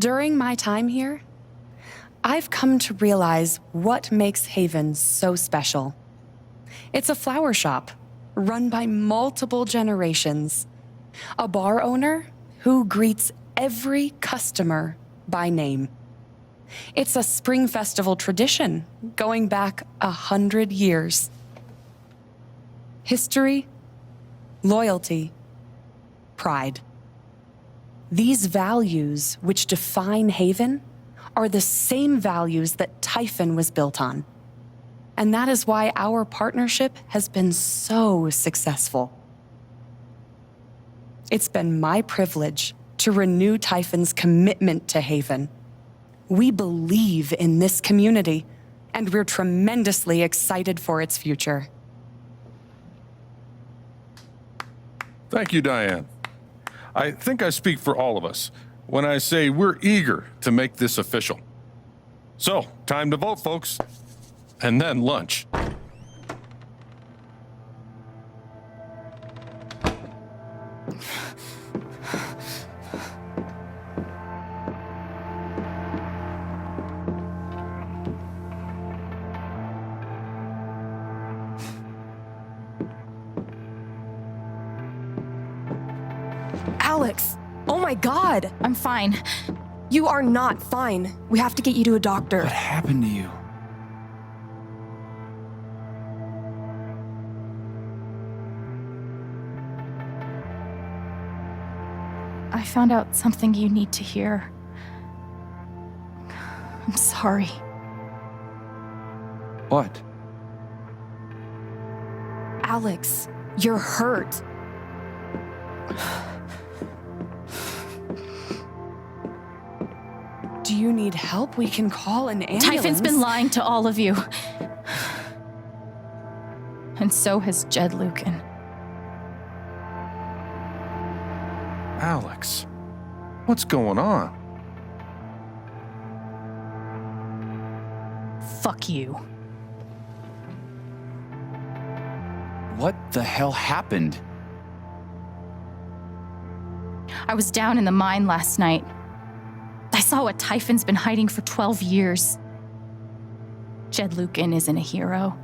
During my time here, I've come to realize what makes Haven so special. It's a flower shop run by multiple generations. A bar owner who greets every customer by name. It's a spring festival tradition going back 100 years. History, loyalty, pride. These values which define Haven are the same values that Typhon was built on. And that is why our partnership has been so successful. It's been my privilege to renew Typhon's commitment to Haven. We believe in this community, and we're tremendously excited for its future. Thank you, Diane. I think I speak for all of us when I say we're eager to make this official. So, time to vote, folks. And then lunch. Alex! Oh my God! I'm fine. You are not fine. We have to get you to a doctor. What happened to you? I found out something you need to hear. I'm sorry. What? Alex, you're hurt. Do you need help? We can call an ambulance. Typhon's been lying to all of you. And so has Jed Lucan. Alex, what's going on? Fuck you. What the hell happened? I was down in the mine last night. I saw what Typhon's been hiding for 12 years. Jed Lucan isn't a hero.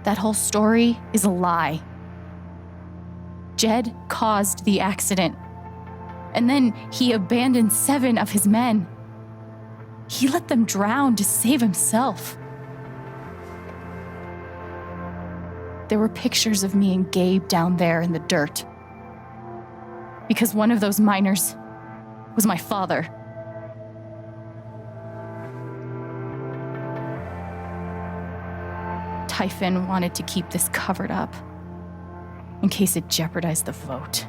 That whole story is a lie. Jed caused the accident. And then he abandoned 7 of his men. He let them drown to save himself. There were pictures of me and Gabe down there in the dirt. Because one of those miners was my father. Typhon wanted to keep this covered up in case it jeopardized the vote.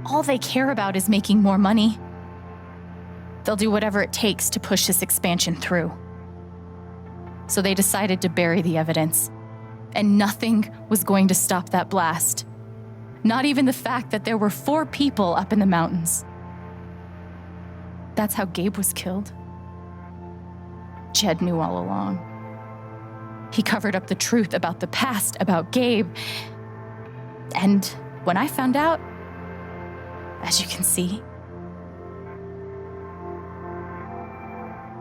All they care about is making more money. They'll do whatever it takes to push this expansion through. So they decided to bury the evidence. And nothing was going to stop that blast. Not even the fact that there were 4 people up in the mountains. That's how Gabe was killed. Jed knew all along. He covered up the truth about the past, about Gabe. And when I found out, as you can see,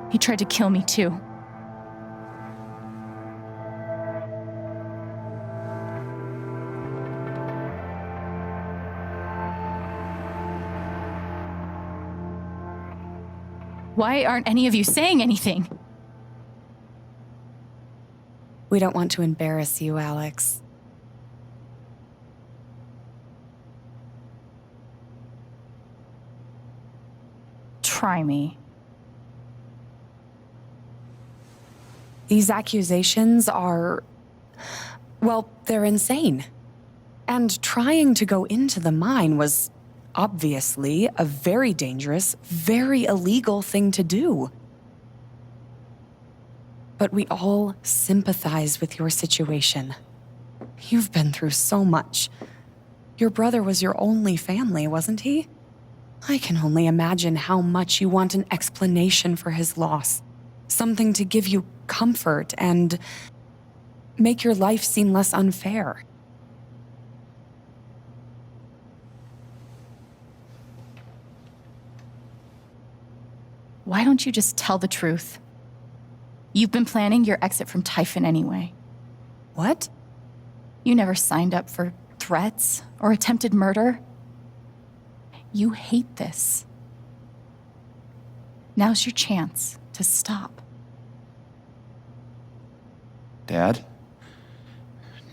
he tried to kill me too. Why aren't any of you saying anything? We don't want to embarrass you, Alex. Try me. These accusations are, well, they're insane. And trying to go into the mine was obviously a very dangerous, very illegal thing to do. But we all sympathize with your situation. You've been through so much. Your brother was your only family, wasn't he? I can only imagine how much you want an explanation for his loss. Something to give you comfort and make your life seem less unfair. Why don't you just tell the truth? You've been planning your exit from Typhon anyway. What? You never signed up for threats or attempted murder. You hate this. Now's your chance to stop. Dad?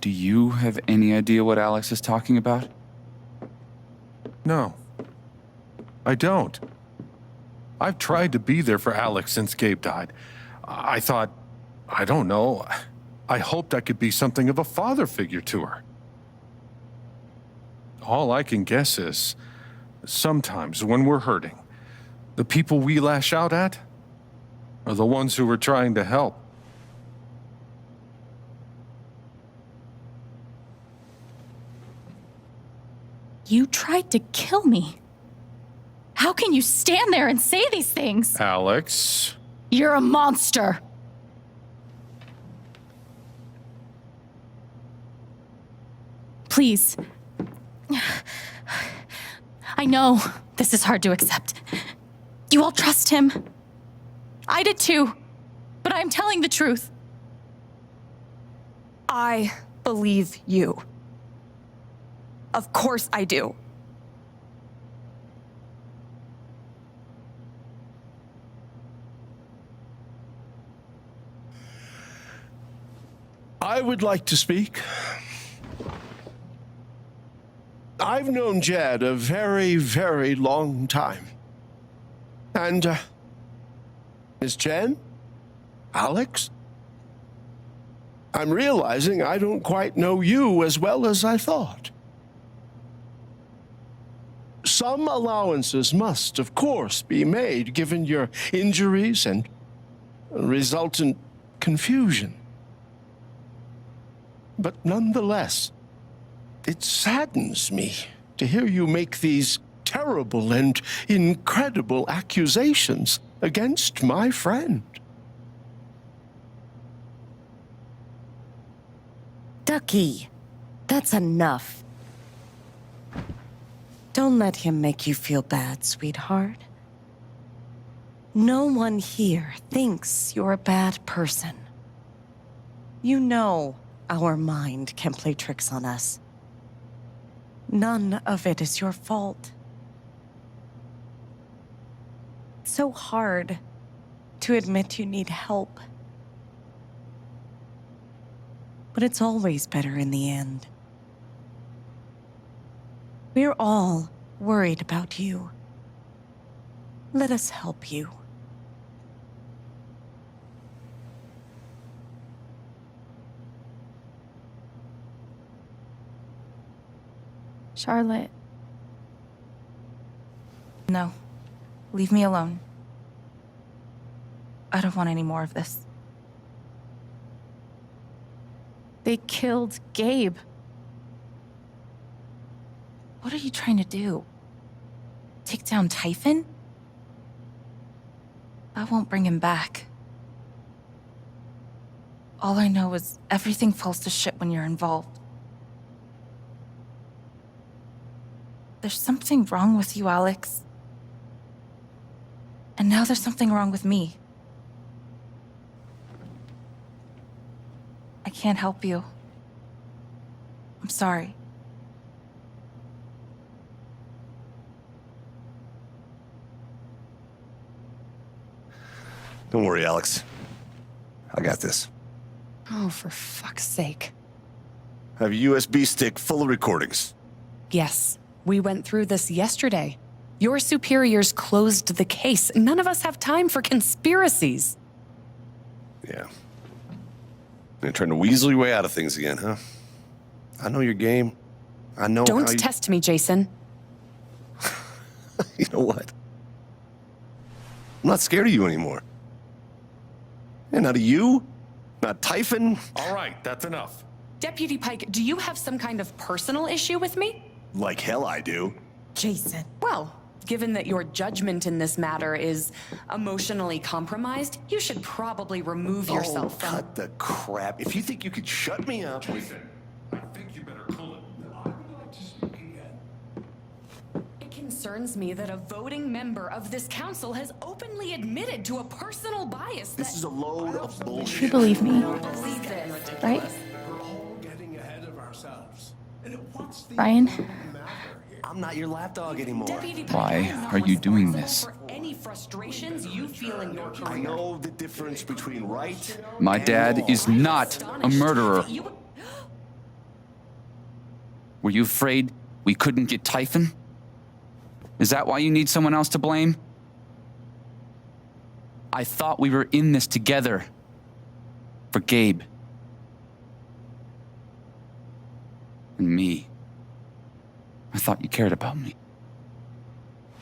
Do you have any idea what Alex is talking about? No, I don't. I've tried to be there for Alex since Gabe died. I thought, I don't know, I hoped I could be something of a father figure to her. All I can guess is, sometimes when we're hurting, the people we lash out at are the ones who we're trying to help. You tried to kill me. How can you stand there and say these things? Alex. You're a monster. Please. I know this is hard to accept. You all trust him. I did too. But I'm telling the truth. I believe you. Of course I do. I would like to speak. I've known Jed a very, very long time. And, Miss Jen? Alex? I'm realizing I don't quite know you as well as I thought. Some allowances must, of course, be made given your injuries and resultant confusion. But nonetheless, it saddens me to hear you make these terrible and incredible accusations against my friend. Ducky, that's enough. Don't let him make you feel bad, sweetheart. No one here thinks you're a bad person. You know our mind can play tricks on us. None of it is your fault. It's so hard to admit you need help. But it's always better in the end. We're all worried about you. Let us help you. Charlotte. No. Leave me alone. I don't want any more of this. They killed Gabe. What are you trying to do? Take down Typhon? I won't bring him back. All I know is everything falls to shit when you're involved. There's something wrong with you, Alex. And now there's something wrong with me. I can't help you. I'm sorry. Don't worry, Alex. I got this. Oh, for fuck's sake. I have a USB stick full of recordings. Yes, we went through this yesterday. Your superiors closed the case. None of us have time for conspiracies. Yeah. You're trying to weasel your way out of things again, huh? I know your game. I know Don't how you... test me, Jason. You know what? I'm not scared of you anymore. And not of you, not Typhon. All right, that's enough. Deputy Pike, do you have some kind of personal issue with me? Like hell I do. Jason. Well, given that your judgment in this matter is emotionally compromised, you should probably remove yourself from... Cut the crap. If you think you could shut me up... Jason, I think you better pull it. I would like to speak again. It can concerns me that a voting member of this council has openly admitted to a personal bias that... This is a load of bullshit. You believe me, Believe this. right? We're all getting ahead of ourselves. And what's the Ryan? matter here? I'm not your lapdog anymore. Deputy Why Patel is not are you doing responsible this? for any frustrations you feel in your career. I know the difference between right My and dad wrong. is not a murderer. You would- Were you afraid we couldn't get Typhon? Is that why you need someone else to blame? I thought we were in this together. For Gabe. And me. I thought you cared about me.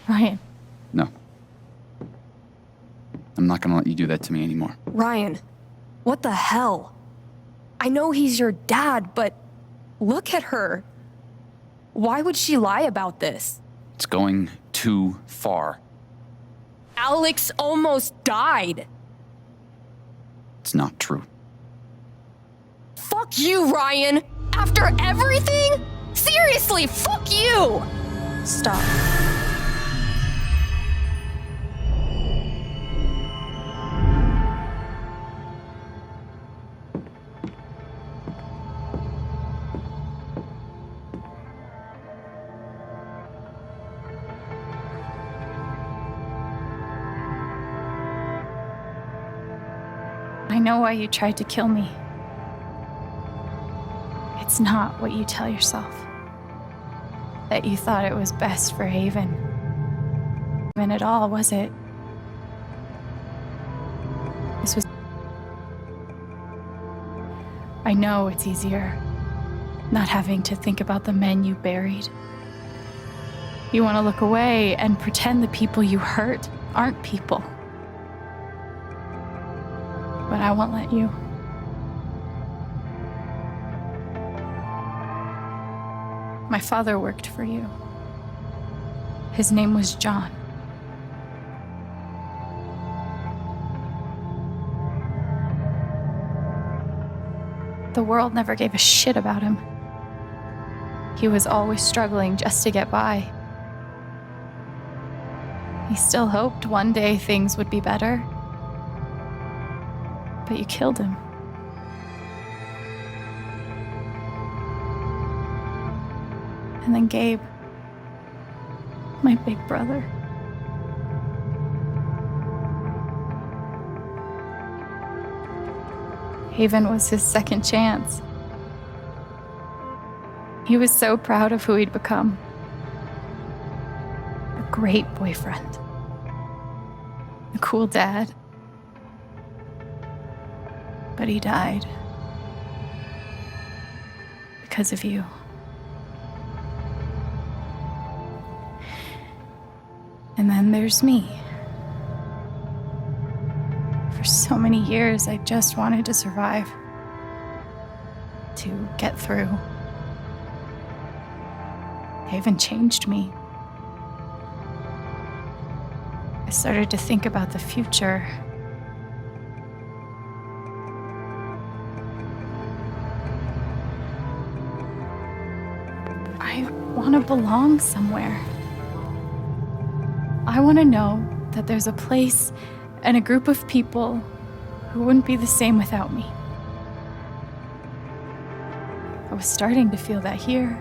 Ryan, No. I'm not gonna let you do that to me anymore. Ryan, what the hell? I know he's your dad, but look at her. Why would she lie about this? It's going too far. Alex almost died. It's not true. Fuck you, Ryan! After everything? Seriously, fuck you! Stop. I know why you tried to kill me. It's not what you tell yourself. That you thought it was best for Haven. Even at all, was it? This was... I know it's easier not having to think about the men you buried. You want to look away and pretend the people you hurt aren't people. But I won't let you. My father worked for you. His name was John. The world never gave a shit about him. He was always struggling just to get by. He still hoped one day things would be better. But you killed him. And then Gabe, my big brother. Haven was his second chance. He was so proud of who he'd become. A great boyfriend. A cool dad. But he died. Because of you. And then there's me. For so many years, I just wanted to survive. To get through. Haven changed me. I started to think about the future. I want to belong somewhere. I want to know that there's a place and a group of people who wouldn't be the same without me. I was starting to feel that here.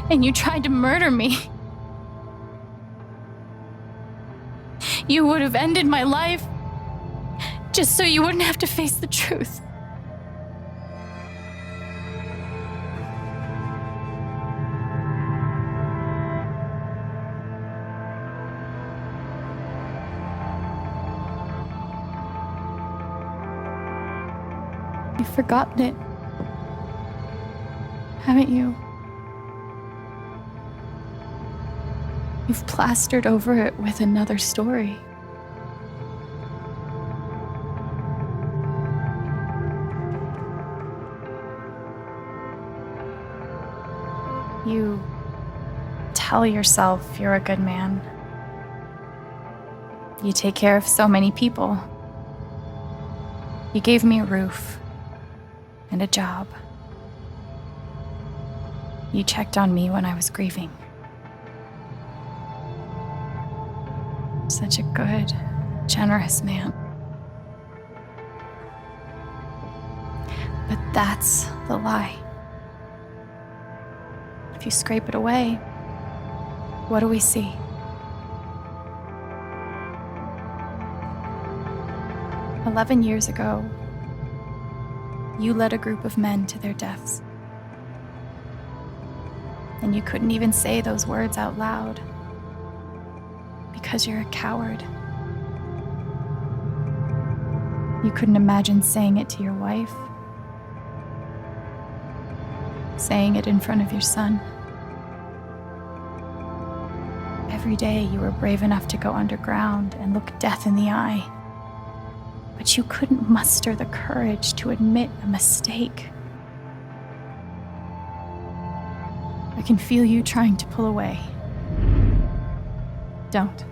And you tried to murder me. You would have ended my life just so you wouldn't have to face the truth. You've forgotten it, haven't you? You've plastered over it with another story. You tell yourself you're a good man. You take care of so many people. You gave me a roof and a job You checked on me when I was grieving. Such a good, generous man. But that's the lie. If you scrape it away, what do we see? "11 years ago, you led a group of men to their deaths. And you couldn't even say those words out loud because you're a coward. You couldn't imagine saying it to your wife, saying it in front of your son. Every day you were brave enough to go underground and look death in the eye. But you couldn't muster the courage to admit a mistake. I can feel you trying to pull away. Don't.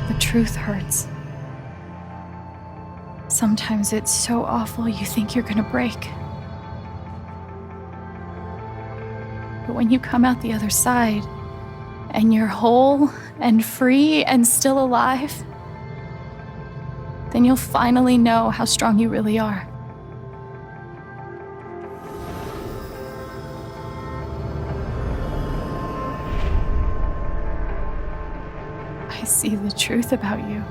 The truth hurts. Sometimes it's so awful you think you're gonna break. But when you come out the other side, and you're whole and free and still alive, then you'll finally know how strong you really are. I see the truth about you.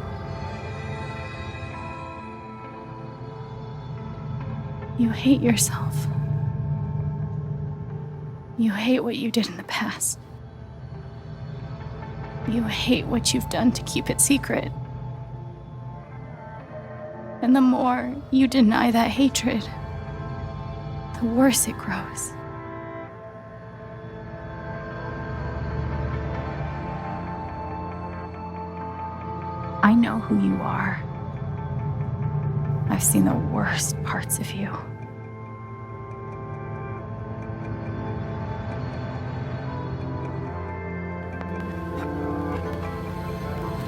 You hate yourself. You hate what you did in the past. You hate what you've done to keep it secret. And the more you deny that hatred, the worse it grows. I know who you are. I've seen the worst parts of you.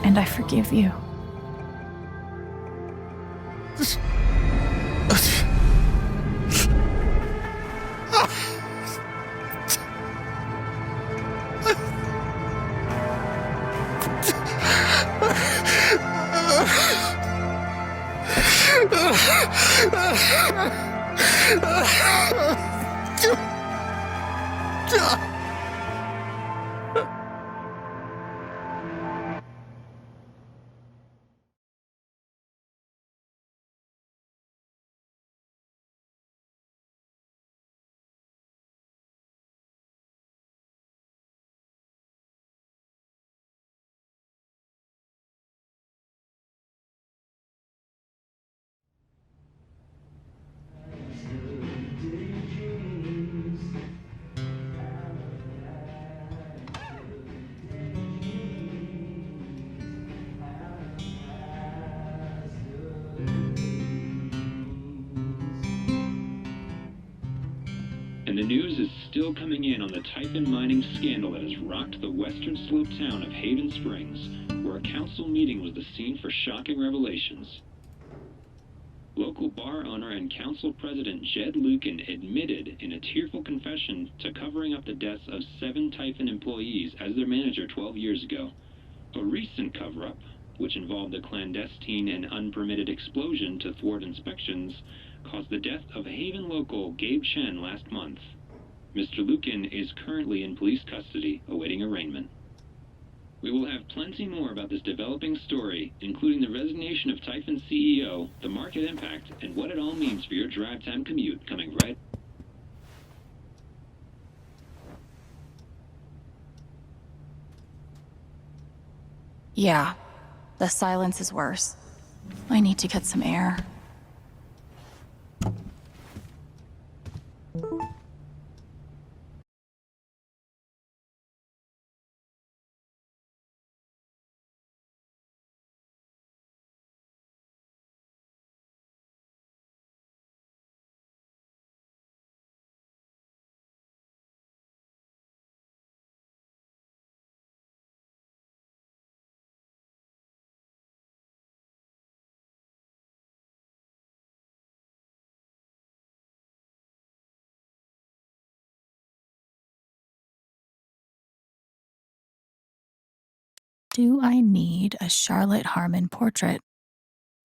And I forgive you. And the news is still coming in on the Typhon mining scandal that has rocked the western slope town of Haven Springs, where a council meeting was the scene for shocking revelations. Local bar owner and council president Jed Lucan admitted in a tearful confession to covering up the deaths of 7 Typhon employees as their manager 12 years ago. A recent cover-up, which involved a clandestine and unpermitted explosion to thwart inspections, caused the death of Haven local Gabe Chen last month. Mr. Lucan is currently in police custody, awaiting arraignment. We will have plenty more about this developing story, including the resignation of Typhon's CEO, the market impact, and what it all means for your drive time commute, coming right. Yeah, the silence is worse. I need to get some air. Do I need a Charlotte Harmon portrait?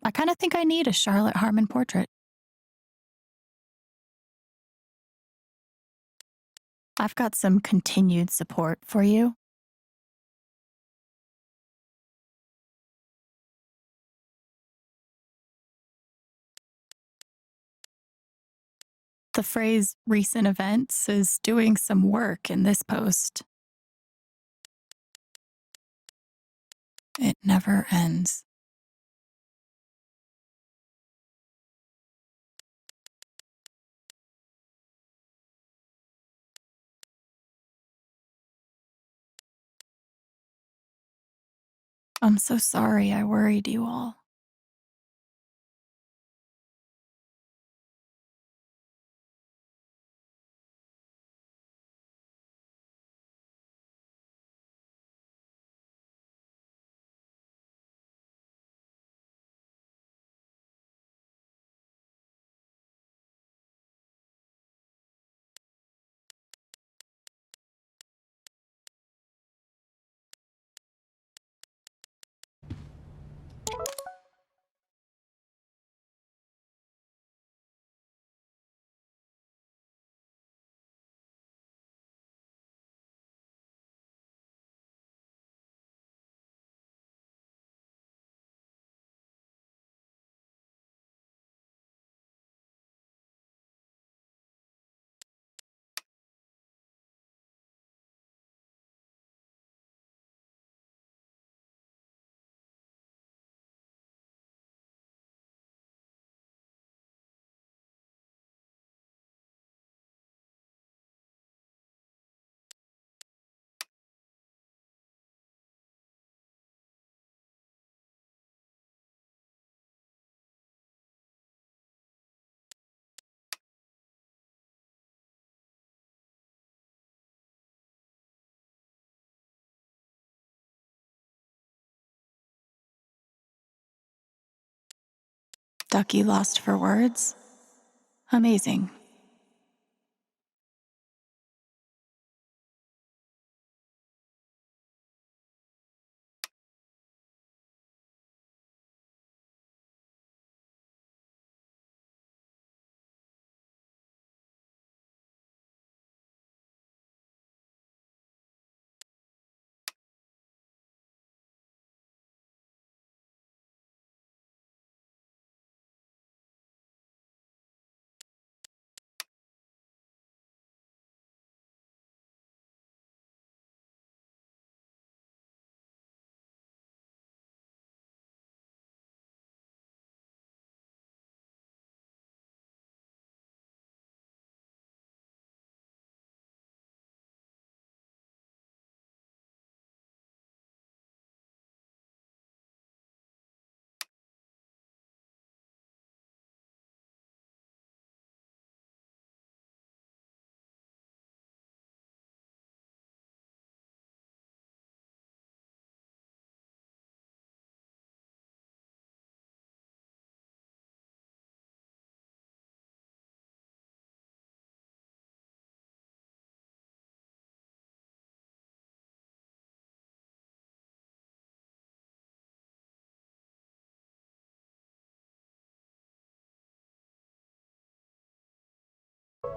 I kind of think I need a Charlotte Harmon portrait. I've got some continued support for you. The phrase recent events is doing some work in this post. It never ends. I'm so sorry I worried you all. Ducky lost for words? Amazing.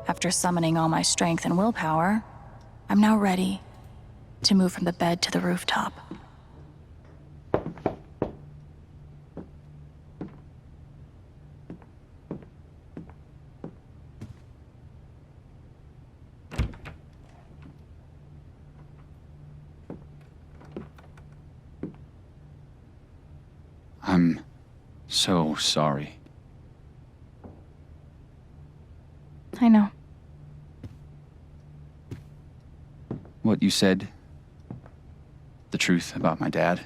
After summoning all my strength and willpower, I'm now ready to move from the bed to the rooftop. I'm so sorry. I know. What you said, the truth about my dad,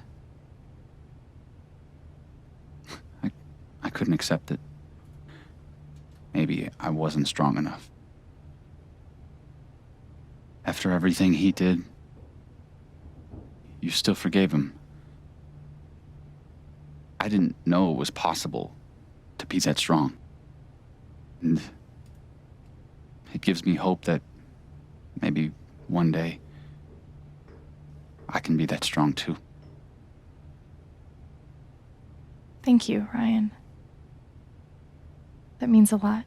I couldn't accept it. Maybe I wasn't strong enough. After everything he did, you still forgave him. I didn't know it was possible to be that strong. And it gives me hope that maybe one day I can be that strong too. Thank you, Ryan. That means a lot.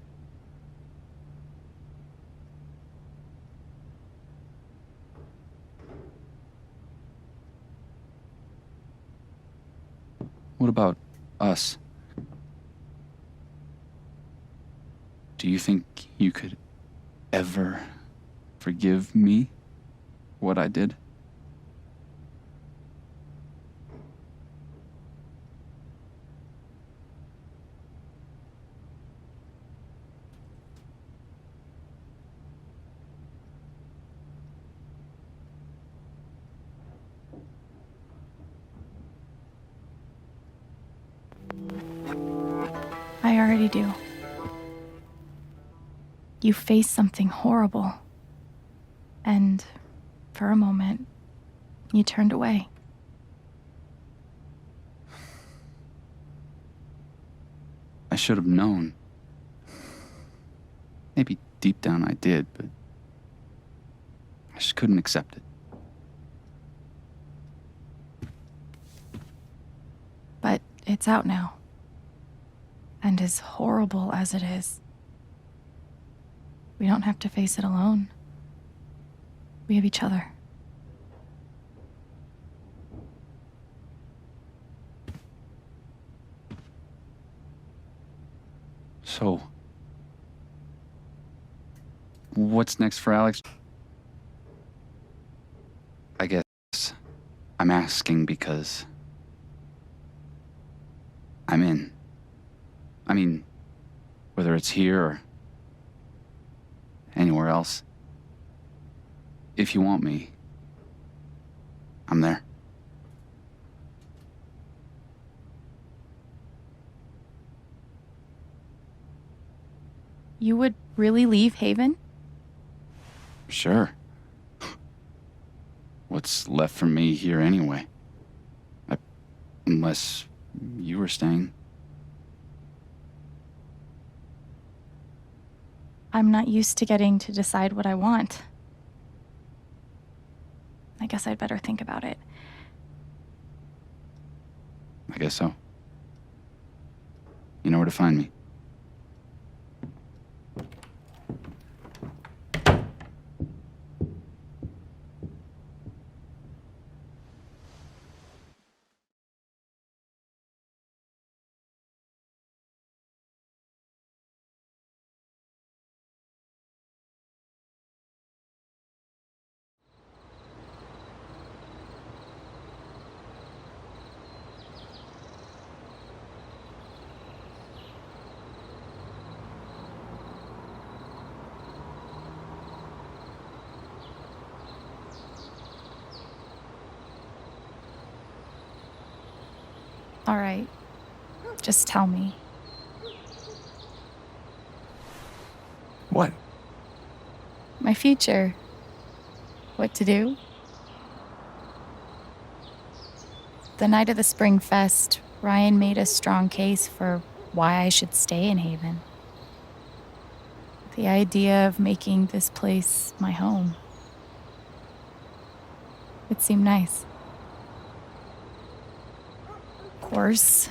What about us? Do you think you could ever forgive me for what I did? I already do. You faced something horrible. And for a moment, you turned away. I should have known. Maybe deep down I did, but I just couldn't accept it. But it's out now. And as horrible as it is, we don't have to face it alone. We have each other. So, what's next for Alex? I guess I'm asking because I'm in. I mean, whether it's here or anywhere else, if you want me, I'm there. You would really leave Haven? Sure. What's left for me here anyway? Unless you were staying. I'm not used to getting to decide what I want. I guess I'd better think about it. I guess so. You know where to find me. All right. Just tell me. What? My future. What to do? The night of the Spring Fest, Ryan made a strong case for why I should stay in Haven. The idea of making this place my home. It seemed nice. Of course,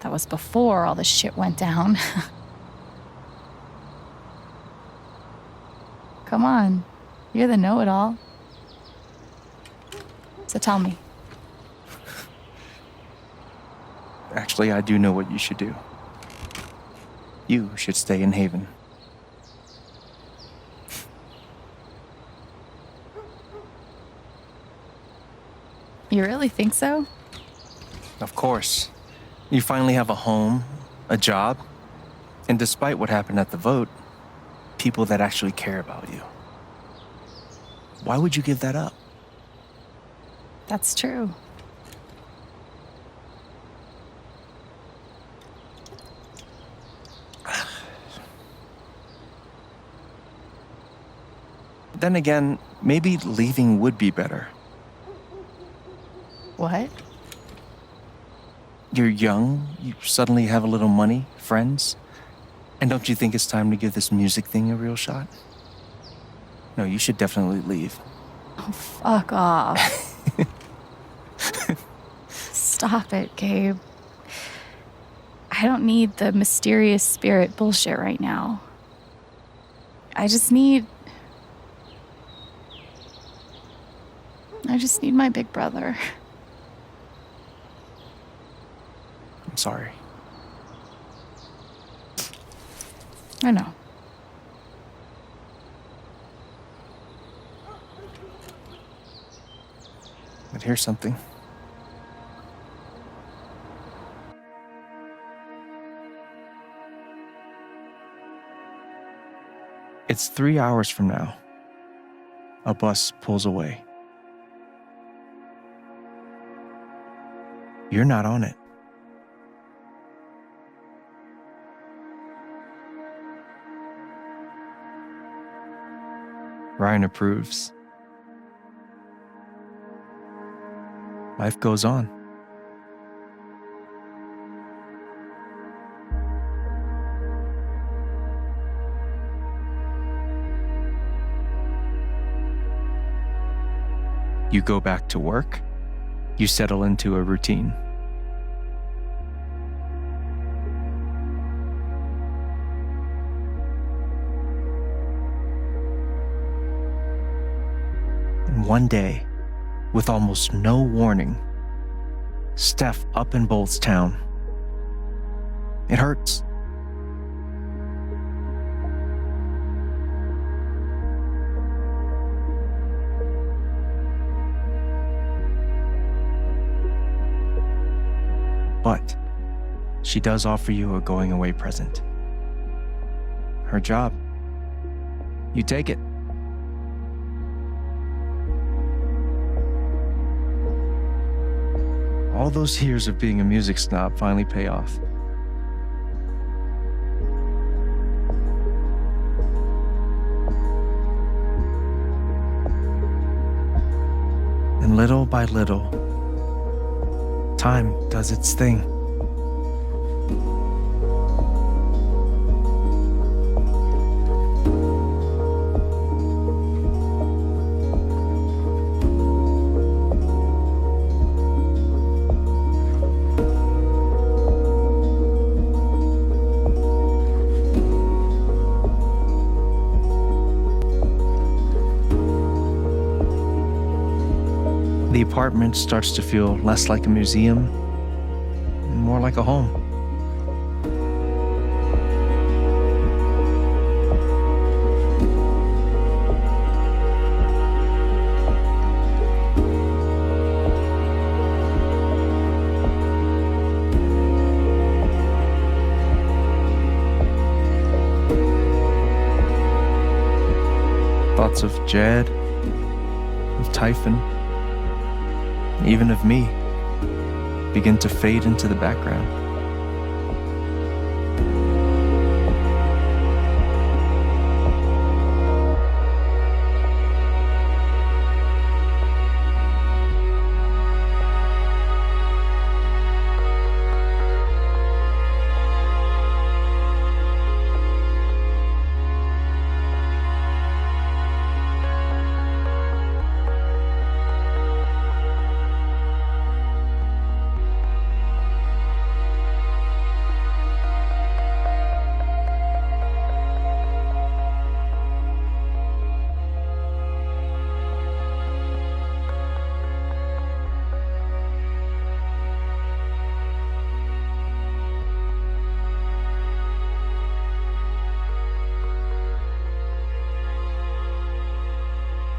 that was before all the shit went down. Come on, you're the know-it-all. So tell me. Actually, I do know what you should do. You should stay in Haven. You really think so? Of course. You finally have a home, a job, and despite what happened at the vote, people that actually care about you. Why would you give that up? That's true. Then again, maybe leaving would be better. What? You're young, you suddenly have a little money, friends, and don't you think it's time to give this music thing a real shot? No, you should definitely leave. Oh, fuck off. Stop it, Gabe. I don't need the mysterious spirit bullshit right now. I just need my big brother. I'm sorry. I know. But here's something. It's 3 hours from now. A bus pulls away. You're not on it. Ryan approves. Life goes on. You go back to work. You settle into a routine. And one day, with almost no warning, Steph up and bolts town. It hurts. But she does offer you a going away present. Her job. You take it. All those years of being a music snob finally pay off. And little by little, time does its thing. The apartment starts to feel less like a museum and more like a home. Thoughts of Jed, of Typhon, even of me, begin to fade into the background.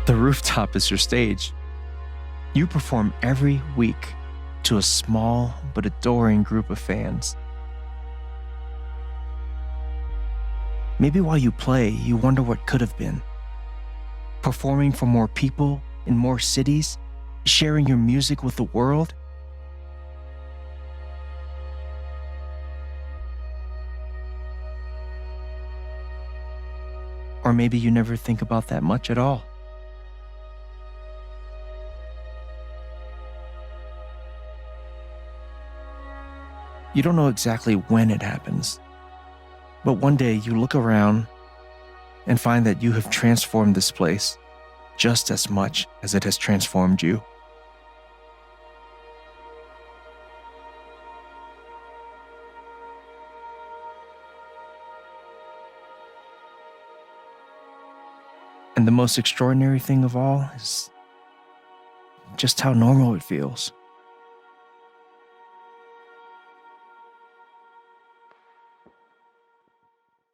The rooftop is your stage. You perform every week to a small but adoring group of fans. Maybe while you play, you wonder what could have been. Performing for more people in more cities, sharing your music with the world. Or maybe you never think about that much at all. You don't know exactly when it happens, but one day you look around and find that you have transformed this place just as much as it has transformed you. And the most extraordinary thing of all is just how normal it feels.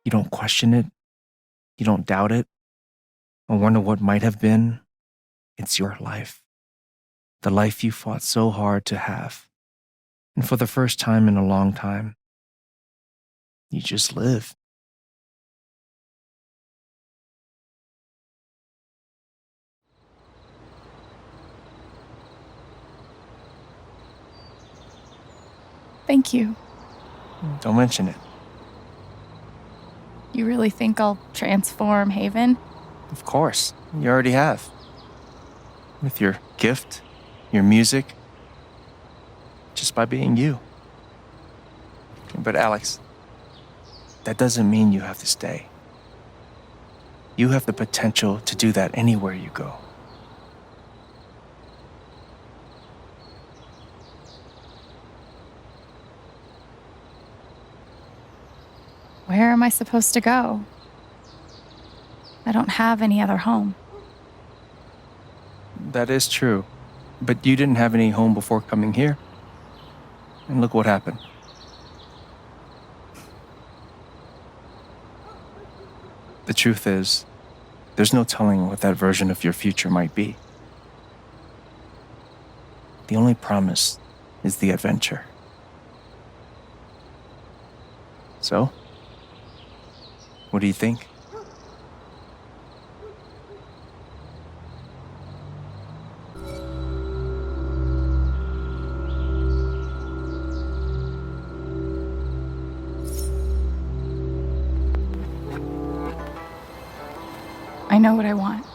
You don't question it, you don't doubt it, or wonder what might have been. It's your life. The life you fought so hard to have. And for the first time in a long time, you just live. Thank you. Don't mention it. You really think I'll transform Haven? Of course, you already have. With your gift, your music, just by being you. But Alex, that doesn't mean you have to stay. You have the potential to do that anywhere you go. Where am I supposed to go? I don't have any other home. That is true. But you didn't have any home before coming here. And look what happened. The truth is, there's no telling what that version of your future might be. The only promise is the adventure. So, what do you think? I know what I want.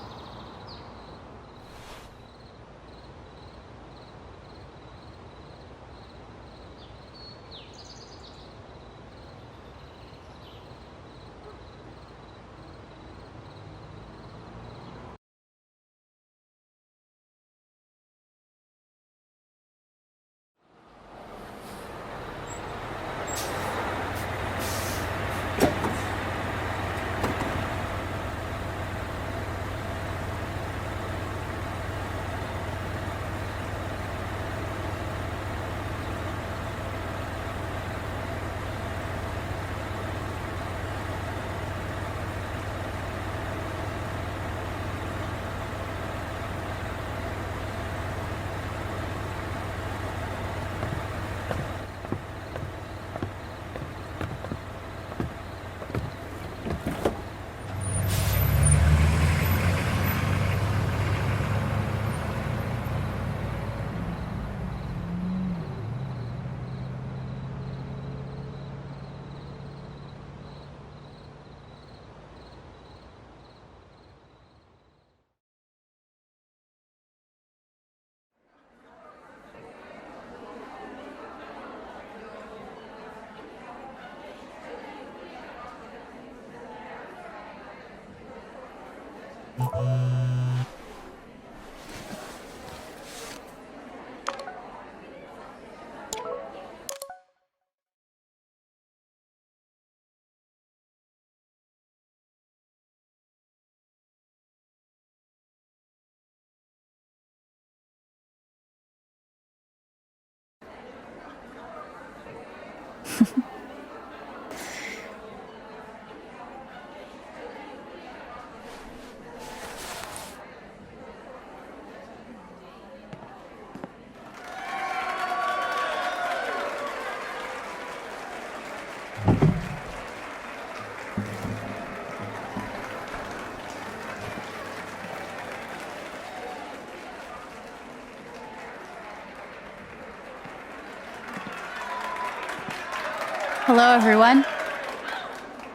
Hello, everyone.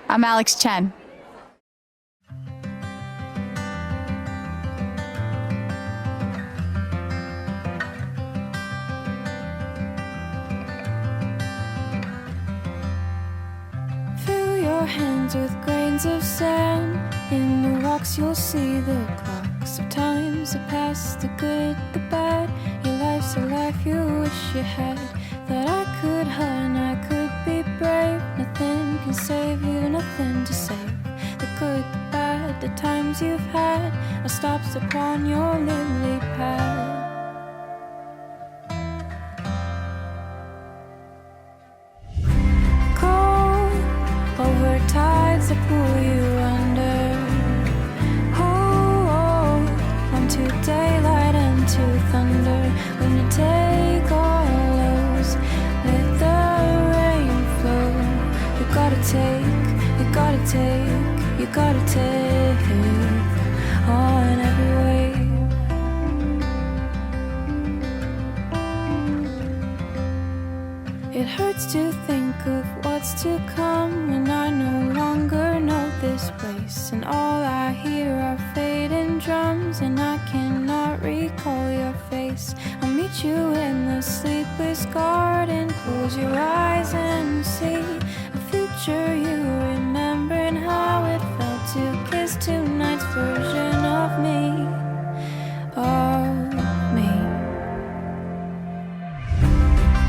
I'm Alex Chen. Fill your hands with grains of sand. In the rocks you'll see the clocks of times, the past, the good, the bad. Your life's a life you wish you had. That I could hunt, I could be brave. Nothing can save you, nothing to save. The good, the bad, the times dreams you've had are stops upon your lily pad. Cold over tides that pull you under. Hold onto daylight and to thunder. When you take all lows, let the rain flow. You gotta take, you gotta take, you gotta take on every wave. It hurts to think of what's to come when I no longer know this place, and all I hear are fading drums, and I cannot recall your face. I'll meet you in the sleepless garden. Close your eyes and see a future you remember, and how it felt to kiss tonight's version of me, of me.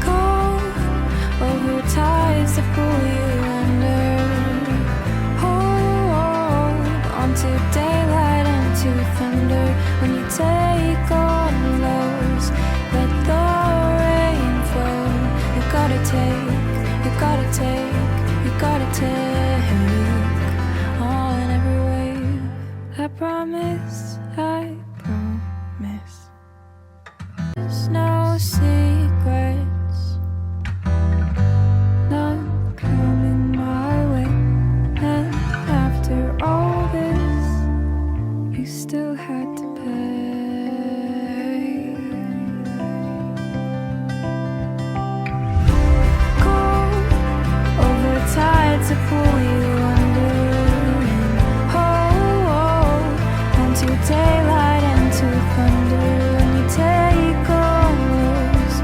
Cold over tides that pull you under. Hold onto daylight and to thunder. When you take on lows, let the rain flow. You gotta take, you gotta take, you gotta take on every wave. I promise, I promise. There's no secrets, none coming my way. And after all this, you still had to pay. Cold over tides that pull you under. Hold onto daylight and to thunder. When you take on lows,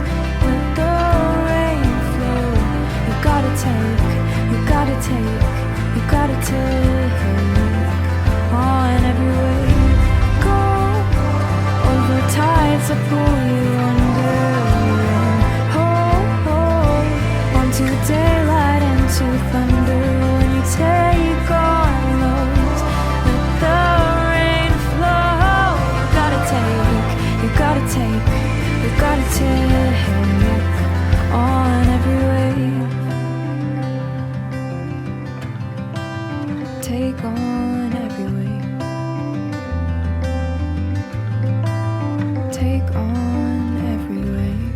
let the rain flow. You gotta take, you gotta take, you gotta take on every wave. Go over tides that pull you under. Hold onto daylight and to thunder. When you take on lows, let the rain flow. You gotta take, you gotta take, you gotta take on every wave. Take on every wave. Take on every wave.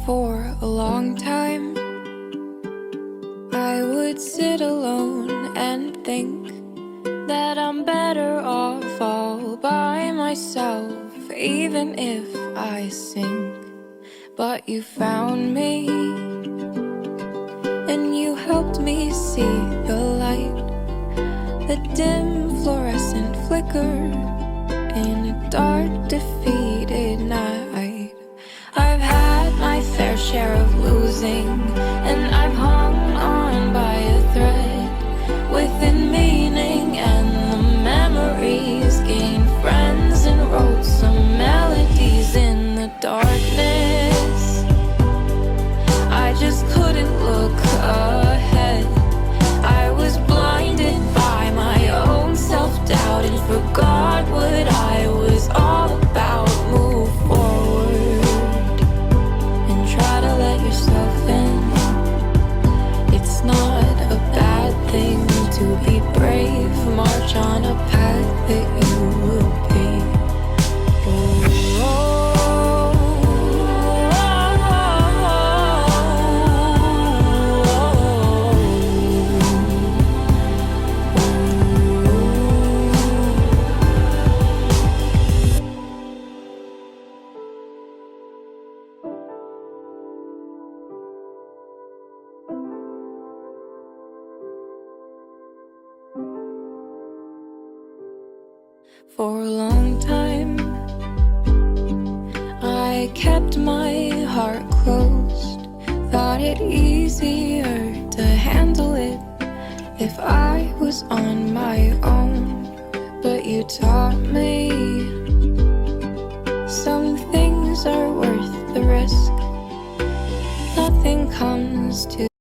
For a long time, I would sit alone and think that I'm better off all by myself, even if I sink. But you found me, and you helped me see the light, the dim fluorescent flicker in a dark, defeated night. I've had my fair share of losing, and I've hung on by a thread within meaning, and the memories gained friends and wrote some melodies in the darkness. I just couldn't look ahead. I was blinded by my own self-doubt and forgot what I was all about. Move forward and try to let yourself in. It's not a bad thing to be brave. March on a path that you will be. For a long time, I kept my heart closed. Thought it easier to handle it if I was on my own, but you taught me some things are worth the risk. Nothing comes to